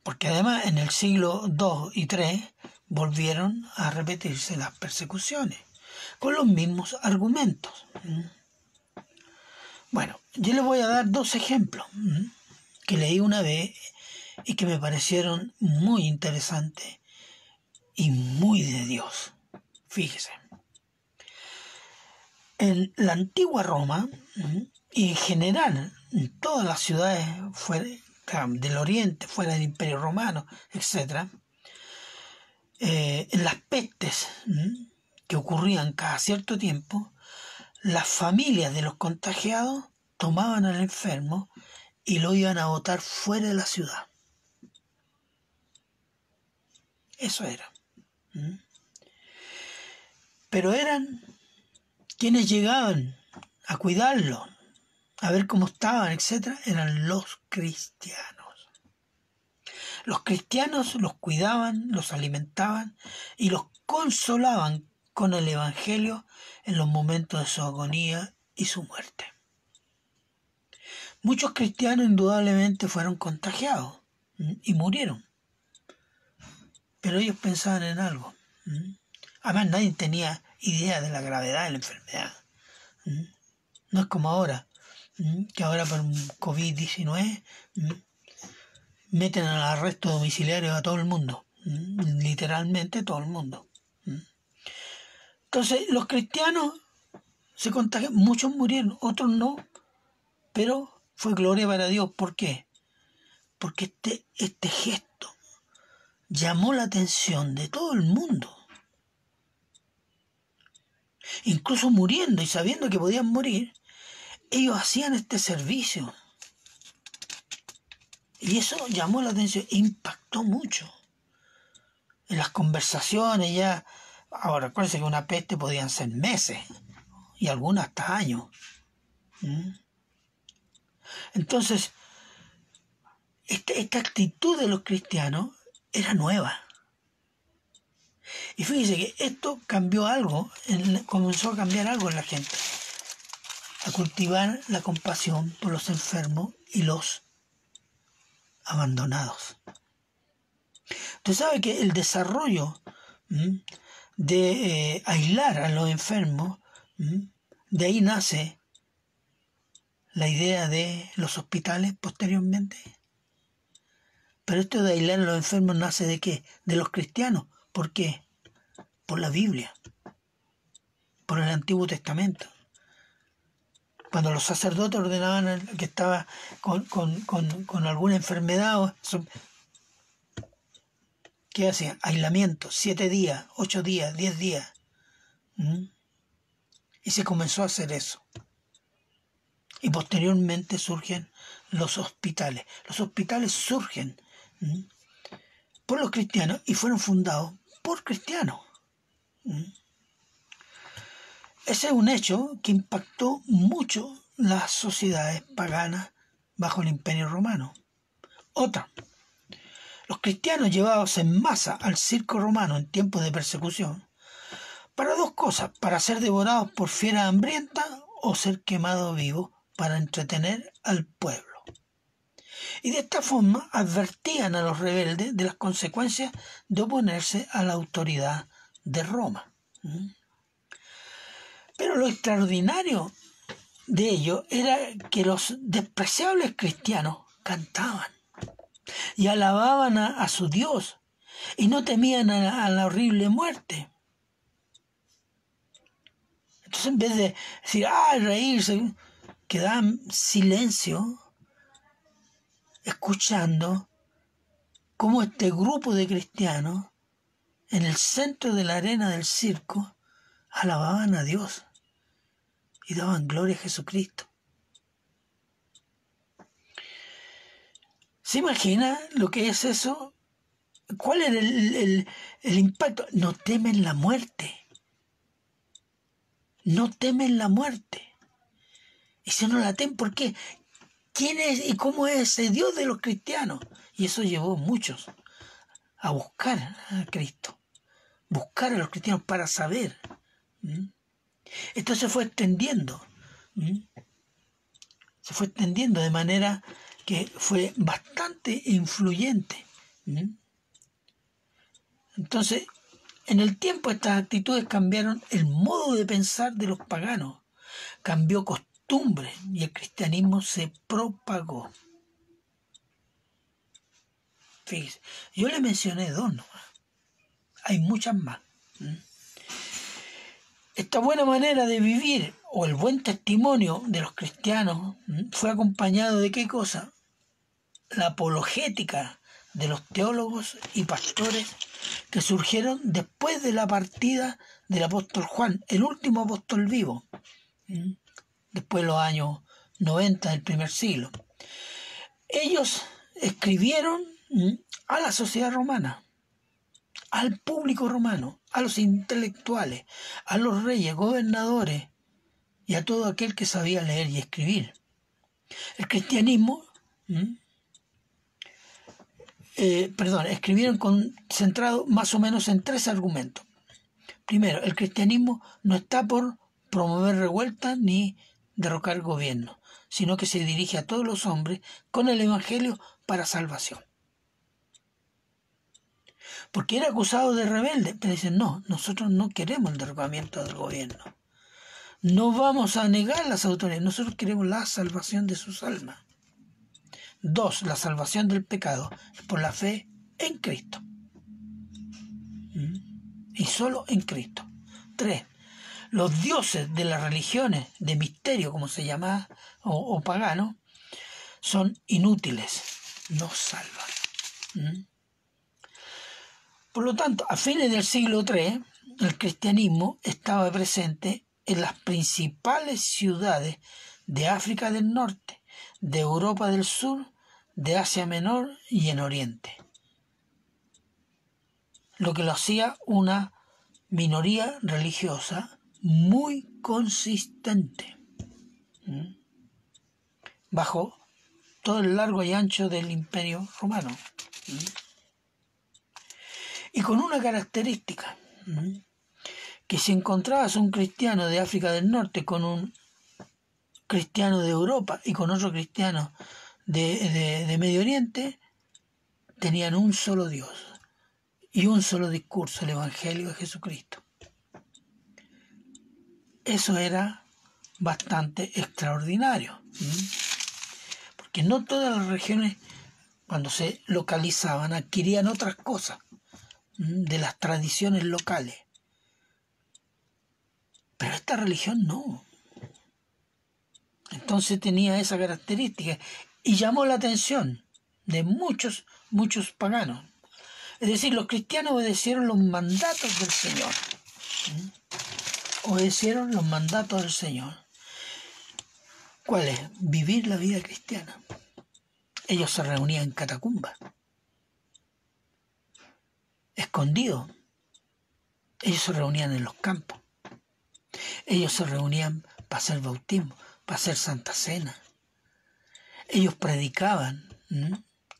Porque además en el siglo II y III volvieron a repetirse las persecuciones. con los mismos argumentos. Bueno, yo les voy a dar dos ejemplos que leí una vez y que me parecieron muy interesantes y muy de Dios. Fíjese. En la antigua Roma, y en general en todas las ciudades del Oriente, fuera del Imperio Romano, etc., en las pestes que ocurrían cada cierto tiempo, las familias de los contagiados tomaban al enfermo y lo iban a botar fuera de la ciudad. Eso era. Pero eran quienes llegaban a cuidarlo, a ver cómo estaban, etc., eran los cristianos. Los cristianos los cuidaban, los alimentaban y los consolaban con el Evangelio en los momentos de su agonía y su muerte. Muchos cristianos indudablemente fueron contagiados y murieron, pero ellos pensaban en algo. Además, nadie tenía idea de la gravedad de la enfermedad. No es como ahora, que ahora por COVID-19 meten al arresto domiciliario a todo el mundo, literalmente todo el mundo. Entonces, los cristianos se contagiaron, muchos murieron, otros no, pero fue gloria para Dios. ¿Por qué? Porque este gesto llamó la atención de todo el mundo. Incluso muriendo y sabiendo que podían morir, ellos hacían este servicio. Y eso llamó la atención, impactó mucho. En las conversaciones ya, ahora recuérdense que una peste podían ser meses, y algunas hasta años. Entonces, esta actitud de los cristianos era nueva. Y fíjense que esto cambió algo, comenzó a cambiar algo en la gente, a cultivar la compasión por los enfermos y los abandonados. Usted sabe que el desarrollo de aislar a los enfermos, de ahí nace la idea de los hospitales posteriormente. Pero esto de aislar a los enfermos nace ¿de qué? De los cristianos. ¿Por qué? Por la Biblia, por el Antiguo Testamento. Cuando los sacerdotes ordenaban al que estaba con alguna enfermedad, ¿qué hacían? Aislamiento, 7 días, 8 días, 10 días. Y se comenzó a hacer eso. Y posteriormente surgen los hospitales. Los hospitales surgen por los cristianos y fueron fundados por cristianos. Ese es un hecho que impactó mucho las sociedades paganas bajo el Imperio Romano. Otra, los cristianos llevados en masa al circo romano en tiempos de persecución, para dos cosas: para ser devorados por fieras hambrientas o ser quemados vivos para entretener al pueblo. Y de esta forma advertían a los rebeldes de las consecuencias de oponerse a la autoridad de Roma. Pero lo extraordinario de ello era que los despreciables cristianos cantaban y alababan a su Dios y no temían a la horrible muerte. Entonces, en vez de decir, reírse, quedaban silencio, escuchando cómo este grupo de cristianos, en el centro de la arena del circo, alababan a Dios y daban gloria a Jesucristo. ¿Se imagina lo que es eso? ¿Cuál era el impacto? No temen la muerte. No temen la muerte. Y si no la temen, ¿por qué? ¿Quién es y cómo es ese Dios de los cristianos? Y eso llevó a muchos a buscar a Cristo, buscar a los cristianos para saber. Esto se fue extendiendo. Se fue extendiendo de manera que fue bastante influyente. Entonces, En el tiempo estas actitudes cambiaron el modo de pensar de los paganos, cambió costumbres y el cristianismo se propagó. Fíjese, yo le mencioné dos nomás, hay muchas más. Esta buena manera de vivir o el buen testimonio de los cristianos fue acompañado de ¿qué cosa? La apologética de los teólogos y pastores que surgieron después de la partida del apóstol Juan, el último apóstol vivo, después de los años 90 del primer siglo. Ellos escribieron a la sociedad romana, al público romano, a los intelectuales, a los reyes, gobernadores y a todo aquel que sabía leer y escribir. El cristianismo, escribieron concentrado más o menos en tres argumentos. Primero, el cristianismo no está por promover revueltas ni derrocar gobierno, sino que se dirige a todos los hombres con el evangelio para salvación. Porque era acusado de rebelde, pero dicen, no, nosotros no queremos el derrocamiento del gobierno. No vamos a negar las autoridades, nosotros queremos la salvación de sus almas. 2, la salvación del pecado por la fe en Cristo. Y solo en Cristo. 3, los dioses de las religiones de misterio, como se llama, o pagano, son inútiles, no salvan. Por lo tanto, a fines del siglo III, el cristianismo estaba presente en las principales ciudades de África del Norte, de Europa del Sur, de Asia Menor y en Oriente, lo que lo hacía una minoría religiosa muy consistente, bajo todo el largo y ancho del Imperio Romano. Y con una característica, que si encontrabas un cristiano de África del Norte con un cristiano de Europa y con otro cristiano de Medio Oriente, tenían un solo Dios y un solo discurso, el Evangelio de Jesucristo. Eso era bastante extraordinario, porque no todas las regiones, cuando se localizaban, adquirían otras cosas de las tradiciones locales. Pero esta religión no. Entonces tenía esa característica y llamó la atención de muchos paganos. Es decir, los cristianos obedecieron los mandatos del Señor. Obedecieron los mandatos del Señor. ¿Cuál es? Vivir la vida cristiana. Ellos se reunían en catacumbas, escondidos. Ellos se reunían en los campos. Ellos se reunían para hacer bautismo, para hacer Santa Cena. Ellos predicaban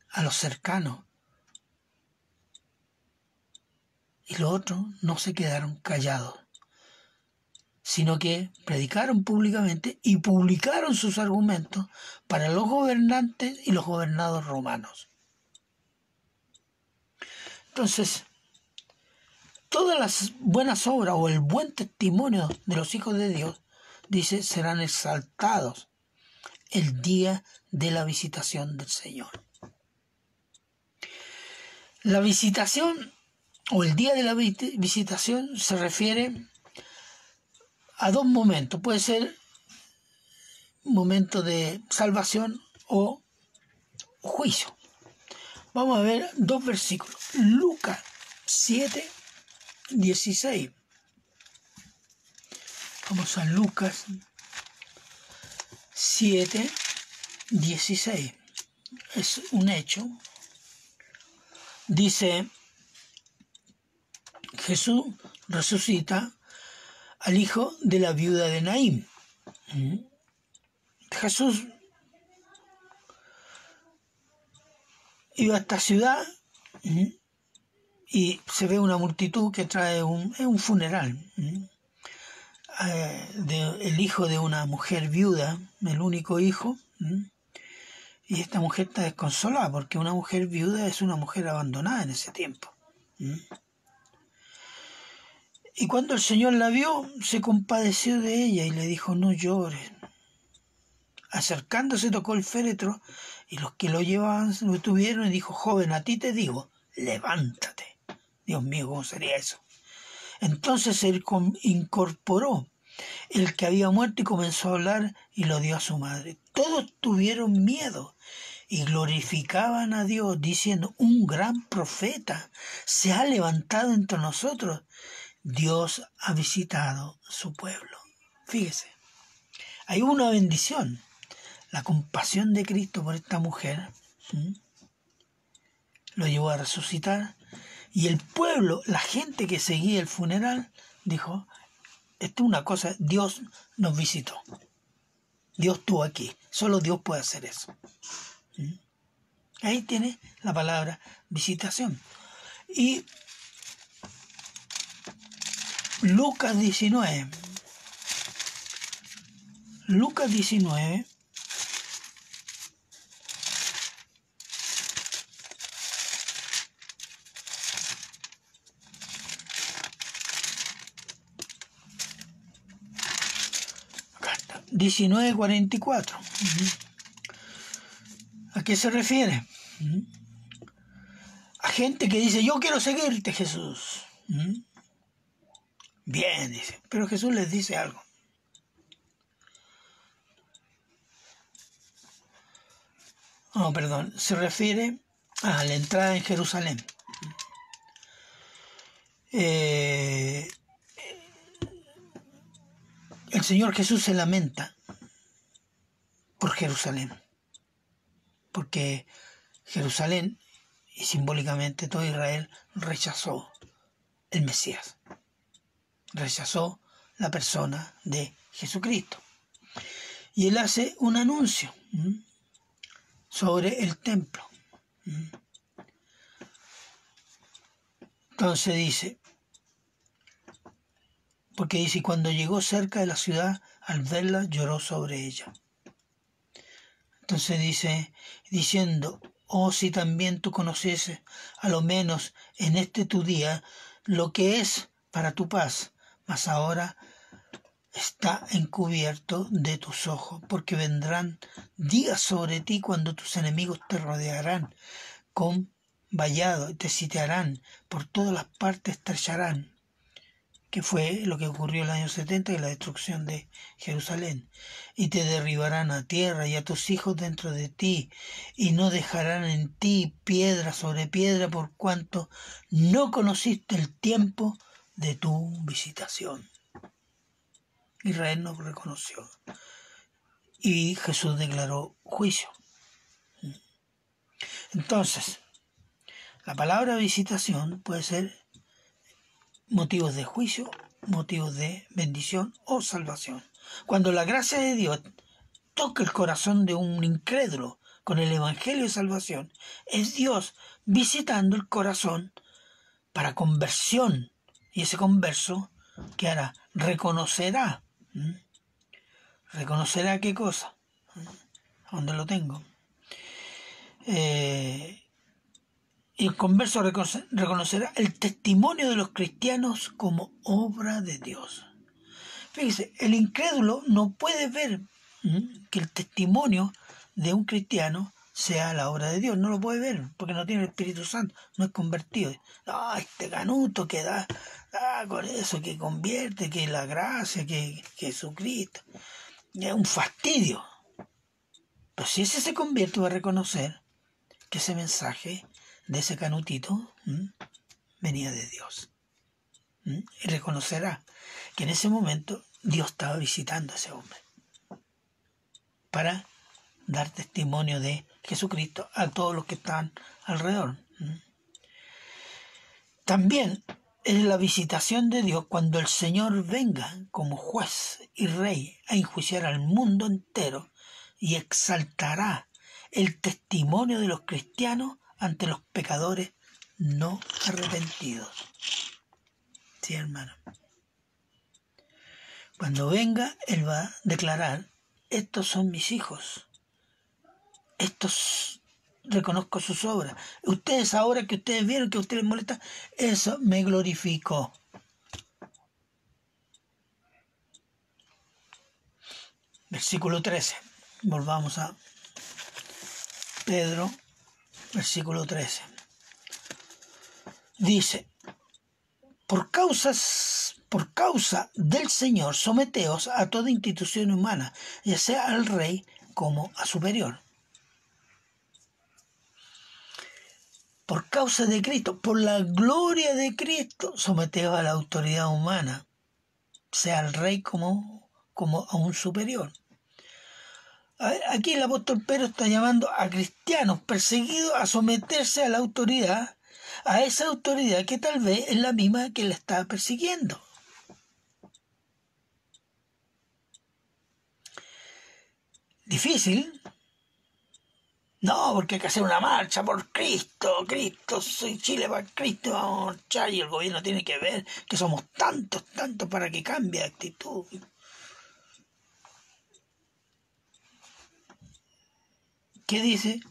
a los cercanos. Y los otros no se quedaron callados, sino que predicaron públicamente y publicaron sus argumentos para los gobernantes y los gobernados romanos. Entonces, todas las buenas obras o el buen testimonio de los hijos de Dios, dice, serán exaltados el día de la visitación del Señor. La visitación o el día de la visitación se refiere a dos momentos. Puede ser un momento de salvación o juicio. Vamos a ver dos versículos. Lucas 7, 16. Vamos a Lucas 7, 16. Es un hecho. Dice, Jesús resucita al hijo de la viuda de Naín. Jesús iba a esta ciudad y se ve una multitud que trae un funeral. El hijo de una mujer viuda, el único hijo, y esta mujer está desconsolada porque una mujer viuda es una mujer abandonada en ese tiempo. Y cuando el Señor la vio, se compadeció de ella y le dijo, no llores. Acercándose tocó el féretro y los que lo llevaban lo detuvieron y dijo, joven, a ti te digo, levántate. Dios mío, ¿cómo sería eso? Entonces se incorporó el que había muerto y comenzó a hablar y lo dio a su madre. Todos tuvieron miedo y glorificaban a Dios diciendo, un gran profeta se ha levantado entre nosotros. Dios ha visitado su pueblo. Fíjese, hay una bendición. La compasión de Cristo por esta mujer lo llevó a resucitar. Y el pueblo, la gente que seguía el funeral, dijo, esto es una cosa, Dios nos visitó. Dios estuvo aquí. Solo Dios puede hacer eso. Ahí tiene la palabra visitación. Y Lucas 19. Lucas 19. Acá está. 19:44. ¿A qué se refiere? A gente que dice, yo quiero seguirte, Jesús. Bien, dice. Pero Jesús les dice algo. No, perdón. Se refiere a la entrada en Jerusalén. El Señor Jesús se lamenta por Jerusalén. Porque Jerusalén y simbólicamente todo Israel rechazó el Mesías. Rechazó la persona de Jesucristo. Y él hace un anuncio sobre el templo. Entonces dice, porque dice, cuando llegó cerca de la ciudad, al verla lloró sobre ella. Entonces dice, diciendo, oh, si también tú conocieses, a lo menos en este tu día, lo que es para tu paz, mas ahora está encubierto de tus ojos, porque vendrán días sobre ti cuando tus enemigos te rodearán con vallado, te sitiarán, por todas las partes te echarán, que fue lo que ocurrió el año 70 y la destrucción de Jerusalén, y te derribarán a tierra y a tus hijos dentro de ti, y no dejarán en ti piedra sobre piedra, por cuanto no conociste el tiempo de tu visitación. Israel no reconoció y Jesús declaró juicio. Entonces, la palabra visitación puede ser motivos de juicio, motivos de bendición o salvación. Cuando la gracia de Dios toca el corazón de un incrédulo con el evangelio de salvación, es Dios visitando el corazón para conversión. Y ese converso, ¿qué hará? Reconocerá. ¿Reconocerá qué cosa? ¿Dónde lo tengo? Y el converso reconocerá el testimonio de los cristianos como obra de Dios. Fíjese, el incrédulo no puede ver que el testimonio de un cristiano sea la obra de Dios. No lo puede ver porque no tiene el Espíritu Santo, no es convertido. No, este canuto que da con eso, que convierte, que la gracia, que Jesucristo. Es un fastidio. Pero si ese se convierte, va a reconocer que ese mensaje de ese canutito venía de Dios. Y reconocerá que en ese momento Dios estaba visitando a ese hombre para dar testimonio de Jesucristo a todos los que están alrededor. También es la visitación de Dios cuando el Señor venga como juez y rey a enjuiciar al mundo entero y exaltará el testimonio de los cristianos ante los pecadores no arrepentidos. Sí, hermano. Cuando venga, Él va a declarar, estos son mis hijos, estos reconozco sus obras. Ustedes ahora que ustedes vieron que a ustedes les molesta, eso me glorificó. versículo 13. Volvamos a Pedro, versículo 13. Dice, por causa del Señor, someteos a toda institución humana, ya sea al rey como a superior. Por causa de Cristo, por la gloria de Cristo, someteos a la autoridad humana, sea al rey como a un superior. Aquí el apóstol Pedro está llamando a cristianos perseguidos a someterse a la autoridad, a esa autoridad que tal vez es la misma que le está persiguiendo. ¿Difícil? No, porque hay que hacer una marcha por Cristo, soy Chile para Cristo, vamos a marchar, y el gobierno tiene que ver que somos tantos para que cambie de actitud. ¿Qué dice?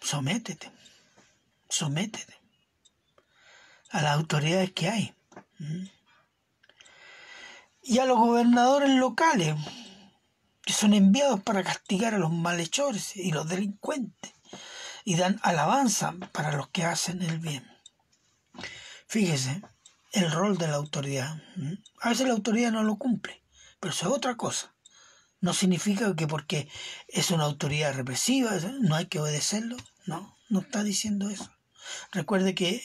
Sométete a las autoridades que hay. Y a los gobernadores locales, que son enviados para castigar a los malhechores y los delincuentes, y dan alabanza para los que hacen el bien. Fíjese, el rol de la autoridad. A veces la autoridad no lo cumple, pero eso es otra cosa. No significa que porque es una autoridad represiva no hay que obedecerlo. No está diciendo eso. Recuerde que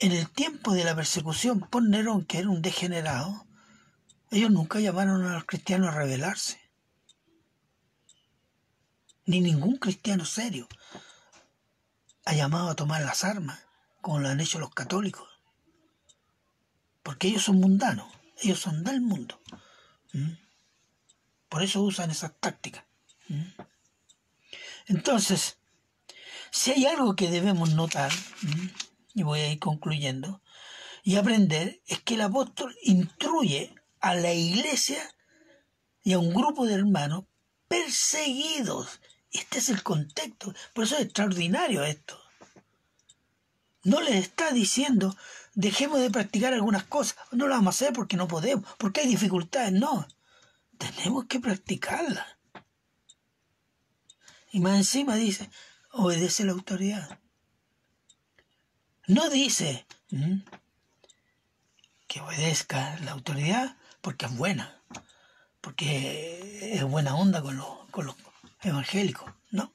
en el tiempo de la persecución por Nerón, que era un degenerado, ellos nunca llamaron a los cristianos a rebelarse. Ni ningún cristiano serio ha llamado a tomar las armas, como lo han hecho los católicos. Porque ellos son mundanos, ellos son del mundo. Por eso usan esas tácticas. Entonces, si hay algo que debemos notar, y voy a ir concluyendo, y aprender, es que el apóstol instruye a la iglesia y a un grupo de hermanos perseguidos. Este es el contexto, por eso es extraordinario esto. No les está diciendo, dejemos de practicar algunas cosas, no las vamos a hacer porque no podemos, porque hay dificultades, no. Tenemos que practicarlas. Y más encima dice, obedece la autoridad. No dice que obedezca la autoridad porque es buena, porque es buena onda con los evangélicos, no.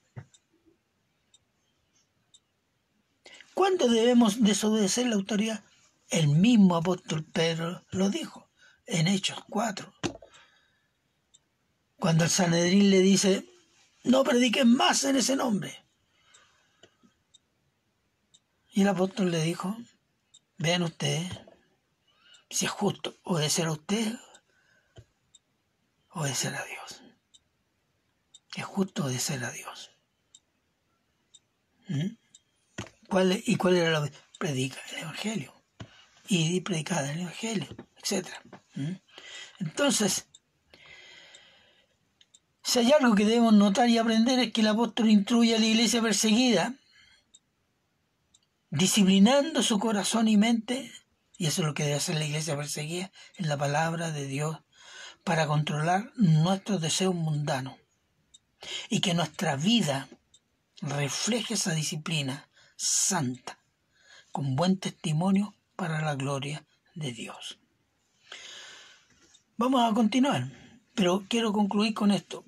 ¿Cuándo debemos desobedecer la autoridad? El mismo apóstol Pedro lo dijo en Hechos 4. Cuando el Sanedrín le dice, no prediquen más en ese nombre. Y el apóstol le dijo, vean ustedes, si es justo obedecer a usted, obedecer a Dios. Es justo obedecer a Dios. ¿Cuál era la predica? El Evangelio. Y predicar el Evangelio, etc. Entonces, si hay algo que debemos notar y aprender es que el apóstol instruye a la iglesia perseguida, disciplinando su corazón y mente, y eso es lo que debe hacer la iglesia perseguida, en la palabra de Dios, para controlar nuestros deseos mundanos, y que nuestra vida refleje esa disciplina santa, con buen testimonio para la gloria de Dios. Vamos a continuar, pero quiero concluir con esto.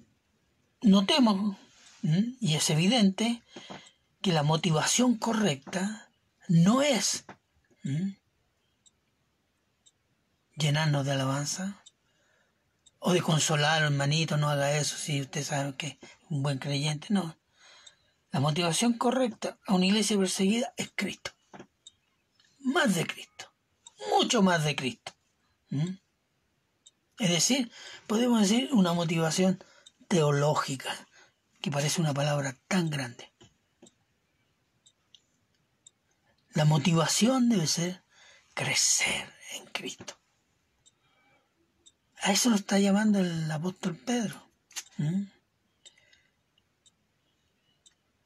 Notemos, y es evidente, que la motivación correcta no es llenarnos de alabanza o de consolar, hermanito, no haga eso si usted sabe que es un buen creyente, no. La motivación correcta a una iglesia perseguida es Cristo. Más de Cristo. Mucho más de Cristo. Es decir, podemos decir una motivación teológica, que parece una palabra tan grande. La motivación debe ser crecer en Cristo. A eso nos está llamando el apóstol Pedro.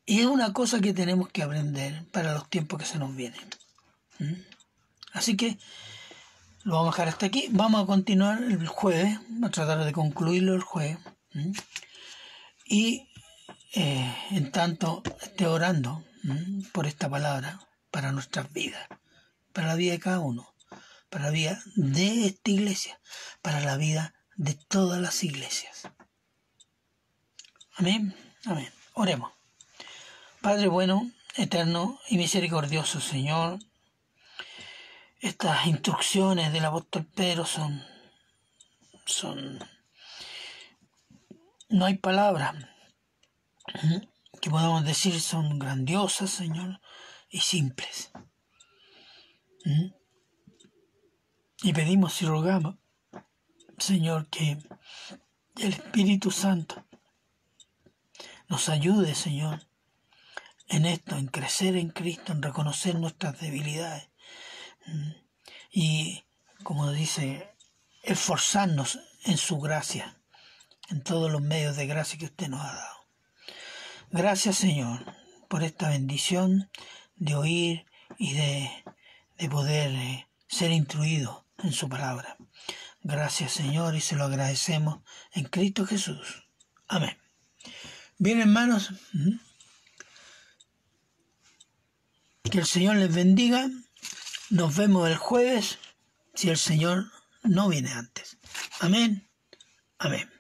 Y es una cosa que tenemos que aprender para los tiempos que se nos vienen. Así que lo vamos a dejar hasta aquí. Vamos a continuar el jueves, a tratar de concluirlo el jueves. Y en tanto esté orando por esta palabra para nuestras vidas, para la vida de cada uno, para la vida de esta iglesia, para la vida de todas las iglesias. Amén, amén. Oremos. Padre bueno, eterno y misericordioso Señor, estas instrucciones del apóstol Pedro son no hay palabras que podamos decir, son grandiosas, Señor, y simples. Y pedimos y rogamos, Señor, que el Espíritu Santo nos ayude, Señor, en esto, en crecer en Cristo, en reconocer nuestras debilidades. Y, como dice, esforzarnos en su gracia, en todos los medios de gracia que usted nos ha dado. Gracias, Señor, por esta bendición de oír y de poder ser instruido en su palabra. Gracias, Señor, y se lo agradecemos en Cristo Jesús. Amén. Bien, hermanos, que el Señor les bendiga. Nos vemos el jueves si el Señor no viene antes. Amén. Amén.